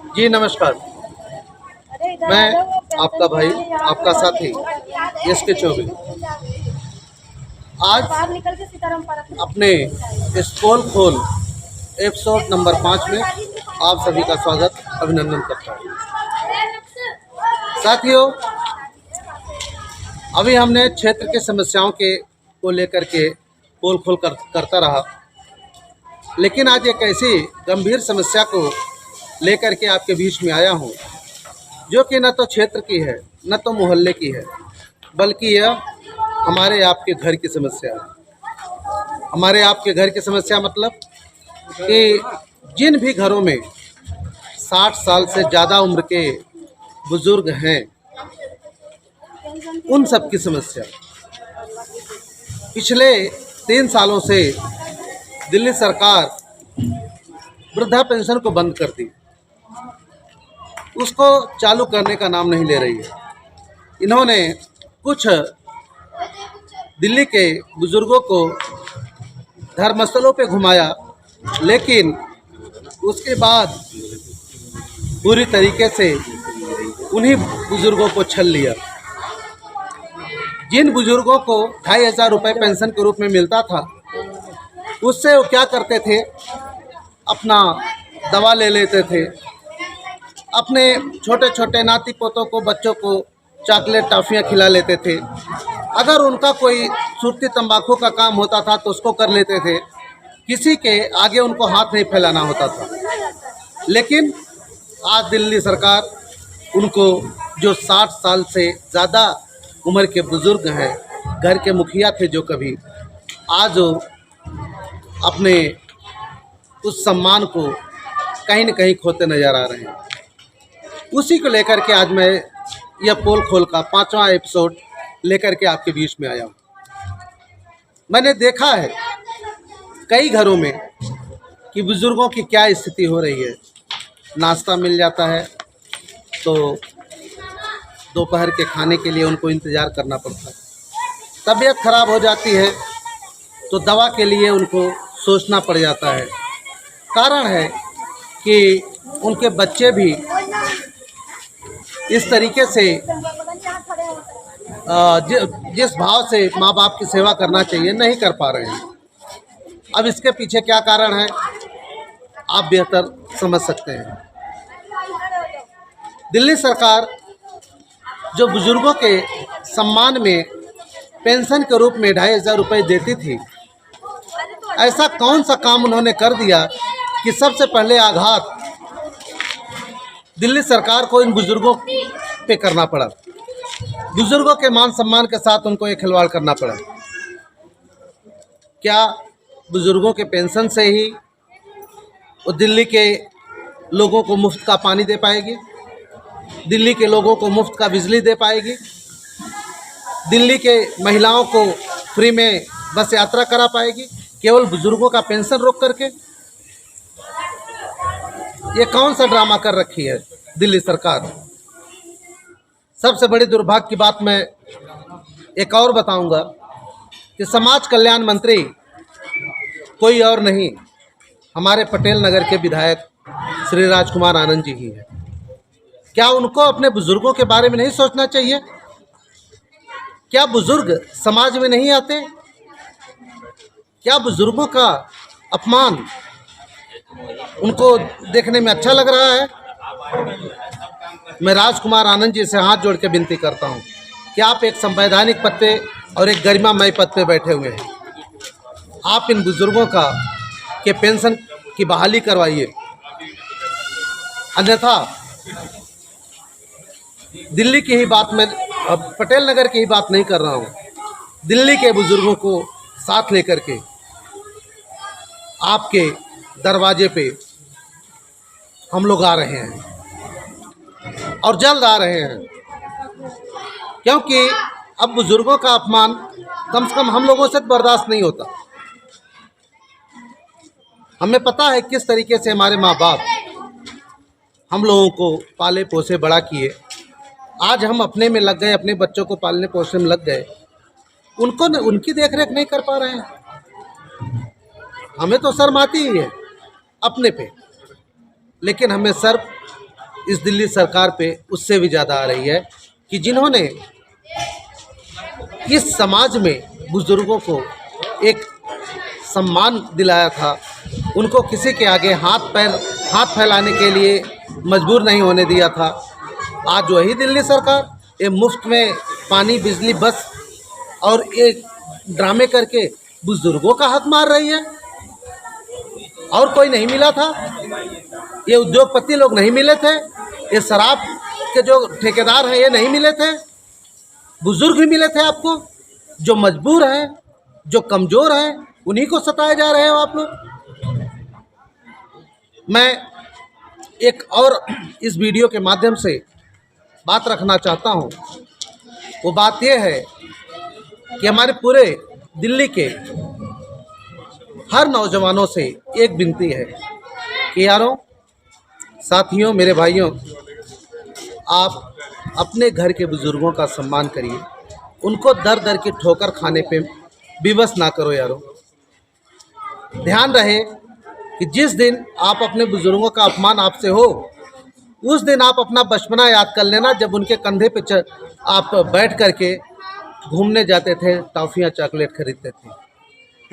जी नमस्कार। मैं आपका भाई, आपका साथी एसके चौबे आज अपने इस पोल खोल एपिसोड नंबर 5 में आप सभी का स्वागत अभिनंदन करता हूँ। साथियों, अभी हमने क्षेत्र के समस्याओं के को लेकर के पोल खोल करता रहा, लेकिन आज एक ऐसी गंभीर समस्या को लेकर के आपके बीच में आया हूँ जो कि न तो क्षेत्र की है न तो मोहल्ले की है, बल्कि यह हमारे आपके घर की समस्या है। हमारे आपके घर की समस्या मतलब कि जिन भी घरों में 60 साल से ज़्यादा उम्र के बुजुर्ग हैं, उन सब की समस्या। पिछले 3 सालों से दिल्ली सरकार वृद्धा पेंशन को बंद कर दी, उसको चालू करने का नाम नहीं ले रही है। इन्होंने कुछ दिल्ली के बुजुर्गों को धर्मस्थलों पे घुमाया, लेकिन उसके बाद पूरी तरीके से उन्हीं बुजुर्गों को छल लिया। जिन बुजुर्गों को 2500 रुपये पेंशन के रूप में मिलता था, उससे वो क्या करते थे, अपना दवा ले लेते थे, अपने छोटे छोटे नाती पोतों को, बच्चों को चॉकलेट टॉफ़ियाँ खिला लेते थे। अगर उनका कोई सुरती तंबाकू का काम होता था तो उसको कर लेते थे। किसी के आगे उनको हाथ नहीं फैलाना होता था। लेकिन आज दिल्ली सरकार उनको, जो 60 साल से ज़्यादा उम्र के बुज़ुर्ग हैं, घर के मुखिया थे जो कभी, आज वो अपने उस सम्मान को कहीं न कहीं खोते नज़र आ रहे हैं। उसी को लेकर के आज मैं यह पोल खोल का 5वां एपिसोड लेकर के आपके बीच में आया हूँ। मैंने देखा है कई घरों में कि बुज़ुर्गों की क्या स्थिति हो रही है। नाश्ता मिल जाता है तो दोपहर के खाने के लिए उनको इंतज़ार करना पड़ता है। तबीयत खराब हो जाती है तो दवा के लिए उनको सोचना पड़ जाता है। कारण है कि उनके बच्चे भी इस तरीके से जिस भाव से माँ बाप की सेवा करना चाहिए नहीं कर पा रहे हैं। अब इसके पीछे क्या कारण है, आप बेहतर समझ सकते हैं। दिल्ली सरकार जो बुजुर्गों के सम्मान में पेंशन के रूप में 2500 रुपये देती थी, ऐसा कौन सा काम उन्होंने कर दिया कि सबसे पहले आघात दिल्ली सरकार को इन बुजुर्गों पे करना पड़ा। बुजुर्गों के मान सम्मान के साथ उनको एक खिलवाड़ करना पड़ा। क्या बुजुर्गों के पेंशन से ही वो दिल्ली के लोगों को मुफ्त का पानी दे पाएगी, दिल्ली के लोगों को मुफ्त का बिजली दे पाएगी, दिल्ली के महिलाओं को फ्री में बस यात्रा करा पाएगी, केवल बुजुर्गों का पेंशन रोक करके? ये कौन सा ड्रामा कर रखी है दिल्ली सरकार। सबसे बड़ी दुर्भाग्य की बात मैं एक और बताऊंगा कि समाज कल्याण मंत्री कोई और नहीं, हमारे पटेल नगर के विधायक श्री राजकुमार आनंद जी ही हैं। क्या उनको अपने बुजुर्गों के बारे में नहीं सोचना चाहिए? क्या बुजुर्ग समाज में नहीं आते? क्या बुजुर्गों का अपमान उनको देखने में अच्छा लग रहा है? मैं राजकुमार आनंद जी से हाथ जोड़ के विनती करता हूं कि आप एक संवैधानिक पद पे और एक गरिमामय पद पे बैठे हुए हैं, आप इन बुजुर्गों का के पेंशन की बहाली करवाइए। अन्यथा दिल्ली की ही बात, मैं पटेल नगर की ही बात नहीं कर रहा हूं, दिल्ली के बुजुर्गों को साथ लेकर के आपके दरवाजे पे हम लोग आ रहे हैं और जल्द आ रहे हैं, क्योंकि अब बुजुर्गों का अपमान कम से कम हम लोगों से बर्दाश्त नहीं होता। हमें पता है किस तरीके से हमारे माँ बाप हम लोगों को पाले पोसे बड़ा किए। आज हम अपने में लग गए, अपने बच्चों को पालने पोसने में लग गए, उनको उनकी देख रेख नहीं कर पा रहे हैं। हमें तो शर्म आती ही है अपने पे, लेकिन हमें शर्म इस दिल्ली सरकार पे उससे भी ज़्यादा आ रही है कि जिन्होंने इस समाज में बुज़ुर्गों को एक सम्मान दिलाया था, उनको किसी के आगे हाथ फैलाने के लिए मजबूर नहीं होने दिया था, आज वही दिल्ली सरकार ये मुफ्त में पानी, बिजली, बस और एक ड्रामे करके बुजुर्गों का हक मार रही है। और कोई नहीं मिला था, ये उद्योगपति लोग नहीं मिले थे, ये शराब के जो ठेकेदार हैं ये नहीं मिले थे, बुजुर्ग ही मिले थे आपको, जो मजबूर हैं, जो कमज़ोर हैं, उन्हीं को सताए जा रहे हो आप लोग। मैं एक और इस वीडियो के माध्यम से बात रखना चाहता हूँ। वो बात ये है कि हमारे पूरे दिल्ली के हर नौजवानों से एक विनती है कि यारों, साथियों, मेरे भाइयों, आप अपने घर के बुज़ुर्गों का सम्मान करिए, उनको दर दर की ठोकर खाने पे विवश ना करो यारों। ध्यान रहे कि जिस दिन आप अपने बुज़ुर्गों का अपमान आपसे हो, उस दिन आप अपना बचपना याद कर लेना, जब उनके कंधे पे आप बैठ करके घूमने जाते थे, टॉफ़ियाँ चॉकलेट खरीदते थे।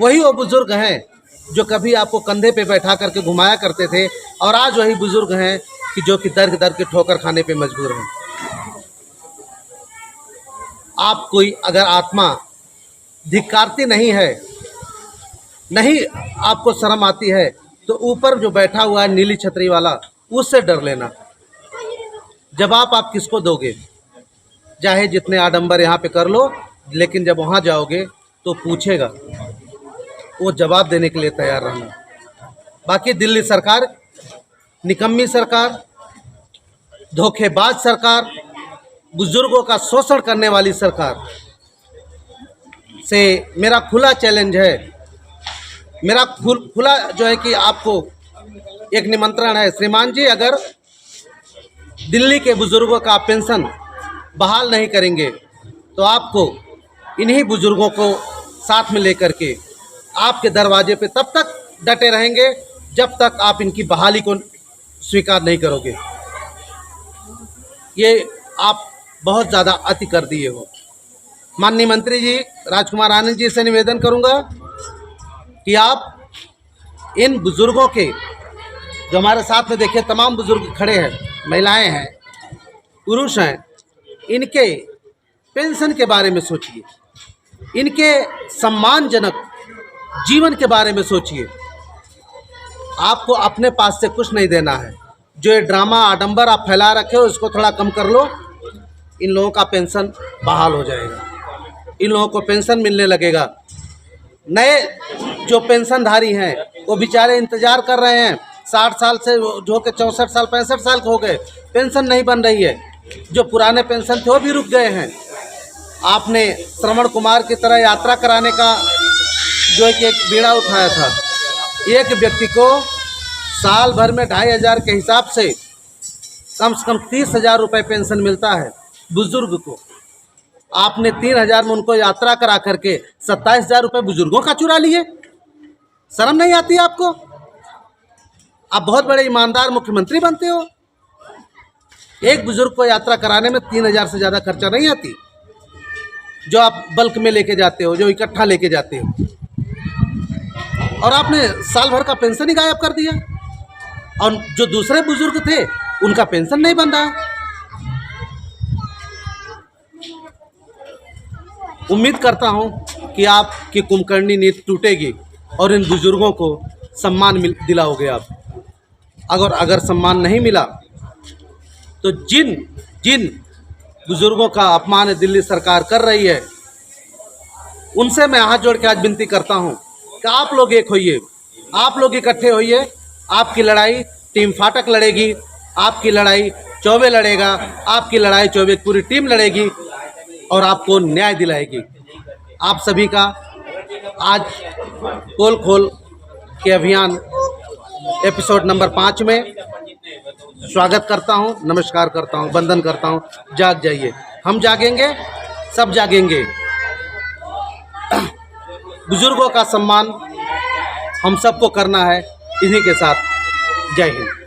वही वो बुज़ुर्ग हैं जो कभी आपको कंधे पे बैठा करके घुमाया करते थे, और आज वही बुज़ुर्ग हैं कि जो कि दर दर के ठोकर खाने पे मजबूर हैं। आप कोई अगर आत्मा धिक्कारती नहीं है, नहीं आपको शर्म आती है, तो ऊपर जो बैठा हुआ है नीली छतरी वाला, उससे डर लेना। जवाब आप किसको दोगे? चाहे जितने आडंबर यहाँ पे कर लो, लेकिन जब वहाँ जाओगे तो पूछेगा, वो जवाब देने के लिए तैयार रहना। बाकी दिल्ली सरकार निकम्मी सरकार, धोखेबाज सरकार, बुजुर्गों का शोषण करने वाली सरकार से मेरा खुला चैलेंज है, मेरा खुला जो है कि आपको एक निमंत्रण है। श्रीमान जी, अगर दिल्ली के बुजुर्गों का पेंशन बहाल नहीं करेंगे तो आपको इन्हीं बुजुर्गों को साथ में लेकर के आपके दरवाजे पे तब तक डटे रहेंगे जब तक आप इनकी बहाली को स्वीकार नहीं करोगे। ये आप बहुत ज़्यादा अति कर दिए हो। माननीय मंत्री जी राजकुमार आनंद जी से निवेदन करूंगा कि आप इन बुजुर्गों के, जो हमारे साथ में देखिए तमाम बुजुर्ग खड़े हैं, महिलाएं हैं, पुरुष हैं, इनके पेंशन के बारे में सोचिए, इनके सम्मानजनक जीवन के बारे में सोचिए। आपको अपने पास से कुछ नहीं देना है। जो ये ड्रामा आडंबर आप फैला रखे हो, इसको थोड़ा कम कर लो। इन लोगों का पेंशन बहाल हो जाएगा, इन लोगों को पेंशन मिलने लगेगा। नए जो पेंशनधारी हैं वो बेचारे इंतज़ार कर रहे हैं, 60 साल से जो के 64 साल 65 साल के हो गए, पेंशन नहीं बन रही है। जो पुराने पेंशन थे वो भी रुक गए हैं। आपने श्रवण कुमार की तरह यात्रा कराने का जो है कि एक बीड़ा उठाया था। एक व्यक्ति को साल भर में 2500 के हिसाब से कम 30,000 रुपये पेंशन मिलता है बुजुर्ग को। आपने 3,000 में उनको यात्रा करा करके 27,000 रुपये बुजुर्गों का चुरा लिए। शर्म नहीं आती आपको? आप बहुत बड़े ईमानदार मुख्यमंत्री बनते हो। एक बुजुर्ग को यात्रा कराने में 3,000 से ज़्यादा खर्चा नहीं आती, जो आप बल्क में लेके जाते हो, जो इकट्ठा लेके जाते हो। और आपने साल भर का पेंशन ही गायब कर दिया, और जो दूसरे बुजुर्ग थे उनका पेंशन नहीं बन रहा। उम्मीद करता हूं कि आपकी कुंभकर्णी नीति टूटेगी और इन बुजुर्गों को सम्मान दिलाओगे आप। अगर सम्मान नहीं मिला तो जिन बुजुर्गों का अपमान दिल्ली सरकार कर रही है, उनसे मैं हाथ जोड़ के आज विनती करता हूं कि आप लोग एक होइए, आप लोग इकट्ठे होइए। आपकी लड़ाई टीम फाटक लड़ेगी, आपकी लड़ाई चौबे लड़ेगा, आपकी लड़ाई चौबे की पूरी टीम लड़ेगी और आपको न्याय दिलाएगी। आप सभी का आज पोल खोल के अभियान एपिसोड नंबर 5 में स्वागत करता हूं, नमस्कार करता हूं, वंदन करता हूं। जाग जाइए, हम जागेंगे, सब जागेंगे। बुजुर्गों का सम्मान हम सबको करना है। इन्हीं के साथ जय हिंद।